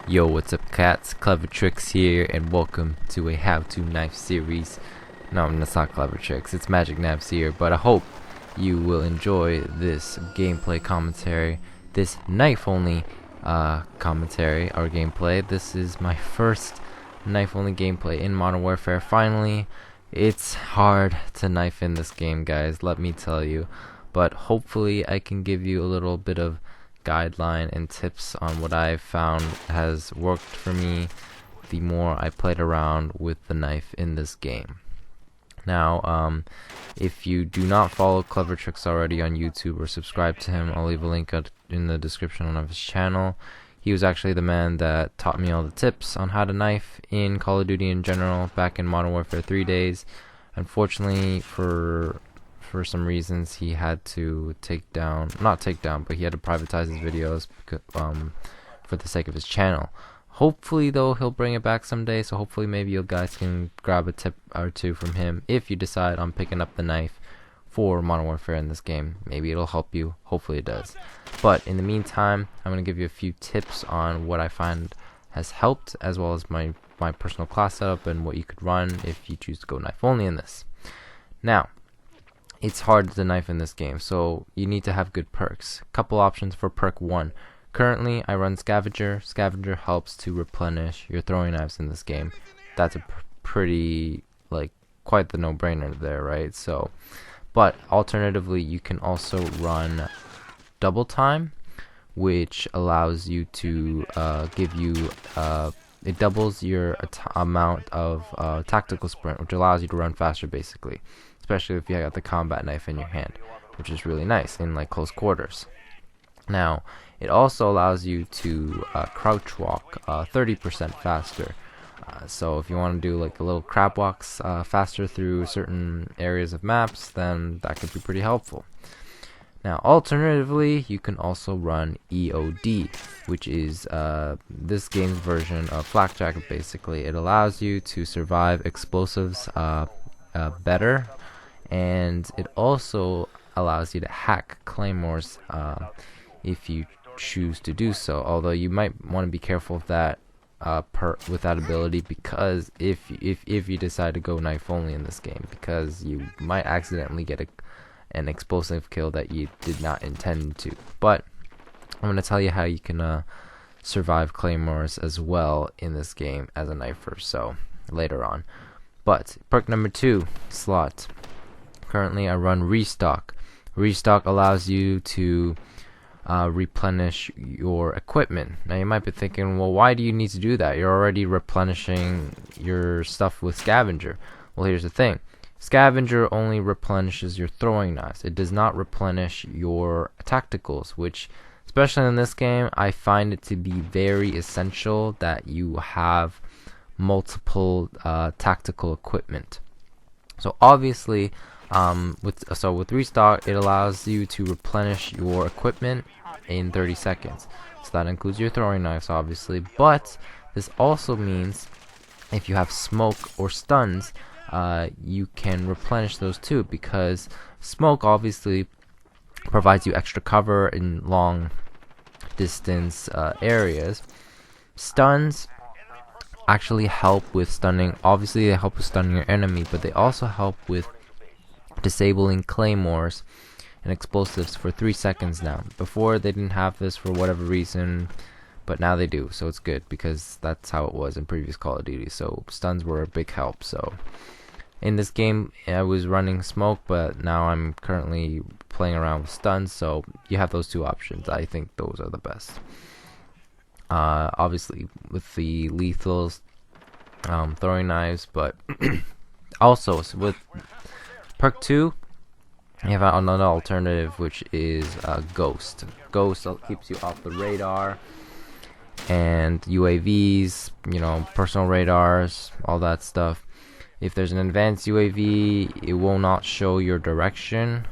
Yo, what's up cats? Clever Tricks here, and welcome to a how-to knife series. No, that's not Clever Tricks, it's Magic Knives here, but I hope you will enjoy this gameplay commentary, this knife-only commentary or gameplay. This is my first knife-only gameplay in Modern Warfare. Finally, it's hard to knife in this game, guys, let me tell you, but hopefully I can give you a little bit of guideline and tips on what I've found has worked for me the more I played around with the knife in this game. Now, if you do not follow Clever Tricks already on YouTube or subscribe to him, I'll leave a link in the description of his channel. He was actually the man that taught me all the tips on how to knife in Call of Duty in general back in Modern Warfare 3 days. Unfortunately, for some reasons, he had to not take down, but he had to privatize his videos for the sake of his channel. Hopefully, though, he'll bring it back someday, so hopefully maybe you guys can grab a tip or two from him if you decide on picking up the knife for Modern Warfare in this game. Maybe it'll help you. Hopefully it does. But in the meantime, I'm going to give you a few tips on what I find has helped, as well as my personal class setup and what you could run if you choose to go knife only in this. Now, it's hard to knife in this game, so you need to have good perks. Couple options for perk 1. Currently, I run Scavenger. Scavenger helps to replenish your throwing knives in this game. That's a pretty, quite the no-brainer there, right? So, but alternatively, you can also run Double Time, which allows you to it doubles your amount of tactical sprint, which allows you to run faster, basically. Especially if you got the combat knife in your hand, which is really nice in close quarters. Now, it also allows you to crouch walk 30% faster. So if you want to do a little crab walks faster through certain areas of maps, then that could be pretty helpful. Now, alternatively, you can also run EOD, which is this game's version of Flak Jacket. Basically, it allows you to survive explosives better. And it also allows you to hack claymores if you choose to do so. Although you might want to be careful of that with that ability, because if you decide to go knife only in this game, because you might accidentally get an explosive kill that you did not intend to. But I'm going to tell you how you can survive claymores as well in this game as a knifer. So later on. But perk number 2, slot. Currently, I run Restock. Restock allows you to replenish your equipment. Now, you might be thinking, well, why do you need to do that? You're already replenishing your stuff with Scavenger. Well, here's the thing. Scavenger only replenishes your throwing knives. It does not replenish your tacticals, which, especially in this game, I find it to be very essential that you have multiple tactical equipment. So obviously, with Restock, it allows you to replenish your equipment in 30 seconds. So that includes your throwing knives, obviously. But this also means if you have smoke or stuns, you can replenish those too, because smoke obviously provides you extra cover in long distance areas. Stuns actually help with stunning. Obviously, they help with stunning your enemy, but they also help with disabling claymores and explosives for 3 seconds now. Before, they didn't have this for whatever reason, but now they do, so it's good, because that's how it was in previous Call of Duty. So stuns were a big help. So in this game, I was running smoke, but now I'm currently playing around with stuns, so you have those two options. I think those are the best. Obviously with the lethals, throwing knives, but also with perk 2, you have another alternative, which is Ghost. Ghost keeps you off the radar, and UAVs, personal radars, all that stuff. If there's an advanced UAV, it will not show your direction.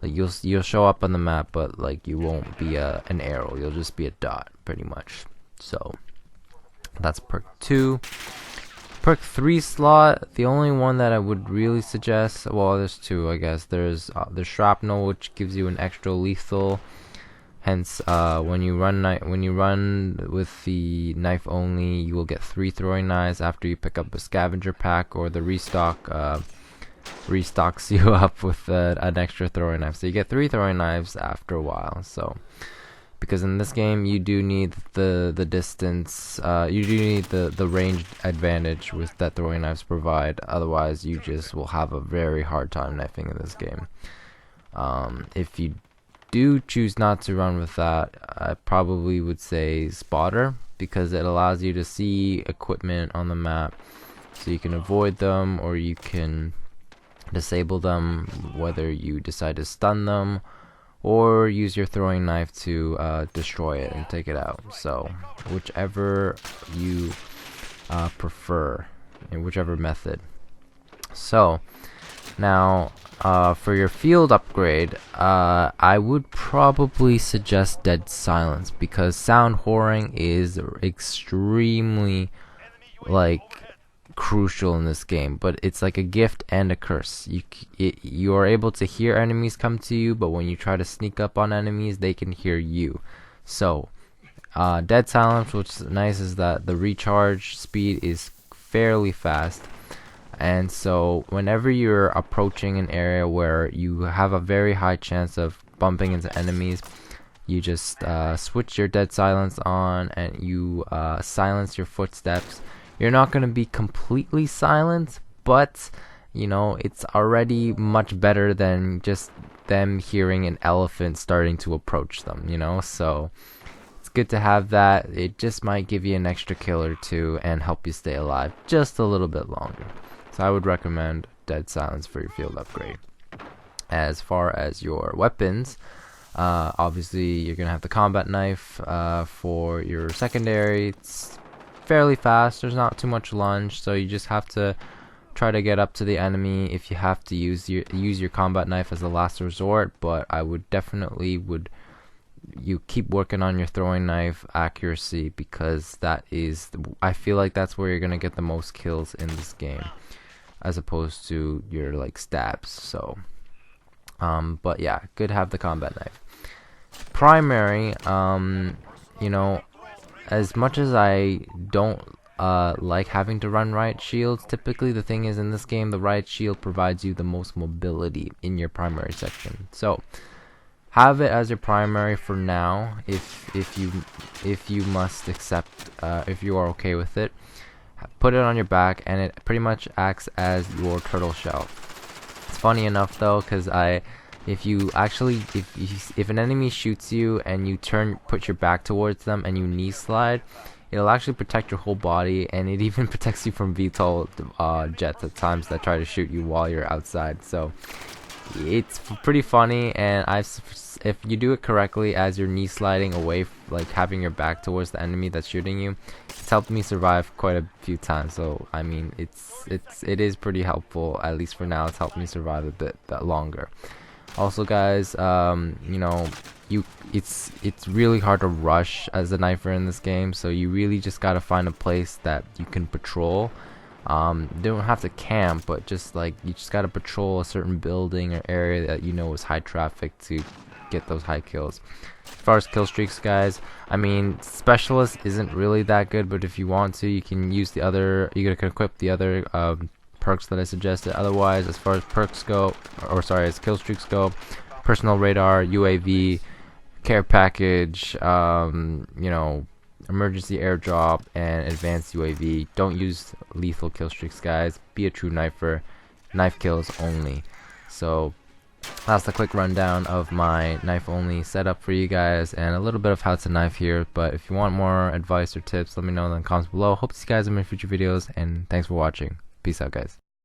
You'll show up on the map, but you won't be an arrow. You'll just be a dot, pretty much. So that's perk 2. Perk 3 slot, the only one that I would really suggest, well, there's two, I guess. There's Shrapnel, which gives you an extra lethal Hence, when you run with the knife only, you will get 3 throwing knives after you pick up a scavenger pack, or the restock restocks you up with an extra throwing knife. So you get 3 throwing knives after a while. So because in this game you do need the distance, you do need the range advantage with that throwing knives provide. Otherwise, you just will have a very hard time knifing in this game. If you do choose not to run with that, I probably would say spotter, because it allows you to see equipment on the map, so you can avoid them or you can disable them, whether you decide to stun them or use your throwing knife to destroy it and take it out. So whichever you prefer, in whichever method. So now for your field upgrade, I would probably suggest Dead Silence, because sound whoring is extremely crucial in this game, but it's like a gift and a curse. You are able to hear enemies come to you, but when you try to sneak up on enemies, they can hear you. So Dead Silence, what's nice is that the recharge speed is fairly fast, and so whenever you're approaching an area where you have a very high chance of bumping into enemies, you just switch your Dead Silence on and you silence your footsteps. You're not going to be completely silent, but you know, it's already much better than just them hearing an elephant starting to approach them, you know. So it's good to have that. It just might give you an extra kill or two and help you stay alive just a little bit longer. So I would recommend Dead Silence for your field upgrade. As far as your weapons, obviously you're going to have the combat knife for your secondary. It's fairly fast, there's not too much lunge, so you just have to try to get up to the enemy. If you have to use your combat knife as a last resort, but I would definitely you keep working on your throwing knife accuracy, because that is, I feel like that's where you're gonna get the most kills in this game, as opposed to your stabs. So but yeah, good to have the combat knife. Primary, you know, as much as I don't like having to run riot shields, typically the thing is, in this game, the riot shield provides you the most mobility in your primary section. So have it as your primary for now, if you must accept, if you are okay with it. Put it on your back, and it pretty much acts as your turtle shell. It's funny enough though, because if an enemy shoots you and you put your back towards them and you knee slide, it'll actually protect your whole body, and it even protects you from VTOL jets at times that try to shoot you while you're outside. So it's pretty funny, and if you do it correctly as you're knee sliding away, having your back towards the enemy that's shooting you, it's helped me survive quite a few times. So I mean, it is pretty helpful, at least for now. It's helped me survive a bit longer. Also, guys, you know, it's really hard to rush as a knifer in this game, so you really just gotta find a place that you can patrol. You don't have to camp, but just you just gotta patrol a certain building or area that you know is high traffic to get those high kills. As far as kill streaks, guys, I mean, specialist isn't really that good, but if you want to, you can use you can equip the other perks that I suggested. Otherwise, as far as perks go, as kill streaks go, personal radar, UAV, care package, you know, emergency airdrop, and advanced UAV. Don't use lethal kill streaks, guys. Be a true knifer. Knife kills only. So that's the quick rundown of my knife only setup for you guys, and a little bit of how to knife here. But if you want more advice or tips, let me know in the comments below. Hope to see you guys in my future videos, and thanks for watching. Peace out, guys.